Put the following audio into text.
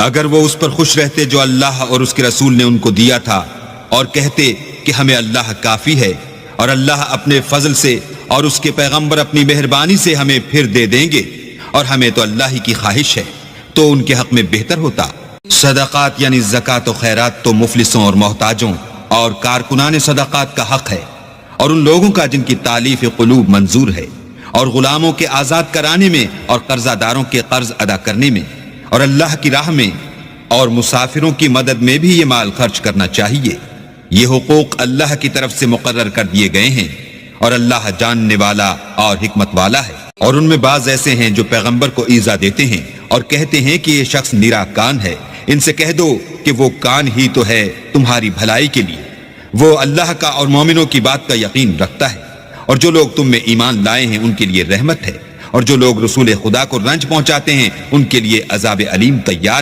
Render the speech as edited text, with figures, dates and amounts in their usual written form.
अगर वो उस पर खुश रहते जो अल्लाह और उसके रसूल ने उनको दिया था, और कहते कि हमें अल्लाह काफी है और अल्लाह अपने फजल से और उसके पैगंबर अपनी मेहरबानी से हमें फिर दे देंगे और हमें तो अल्लाह ही की ख्वाहिश है, तो उनके हक में बेहतर होता। सदकात यानी ज़कात और खैरात तो मुफलिसों और मोहताजों और कारकुनान सदकात का हक है, और उन लोगों का जिनकी तालीफ क़ुलूब मंजूर है, और गुलामों के आज़ाद कराने में और कर्जादारों के कर्ज अदा करने में और अल्लाह की राह में और मुसाफिरों की मदद में भी ये माल खर्च करना चाहिए। ये हुकूक अल्लाह की तरफ से मुकर्रर कर दिए गए हैं, और अल्लाह जानने वाला और हिकमत वाला है। और उनमें बाज ऐसे हैं जो पैगंबर को ईजा देते हैं और कहते हैं कि ये शख्स निरा कान है। इनसे कह दो कि वो कान ही तो है तुम्हारी भलाई के लिए। वो अल्लाह का और मोमिनों की बात का यकीन रखता है, और जो लोग तुम में ईमान लाए हैं उनके लिए रहमत है, और जो लोग रसूल खुदा को रंज पहुंचाते हैं उनके लिए अजाब अलीम तैयार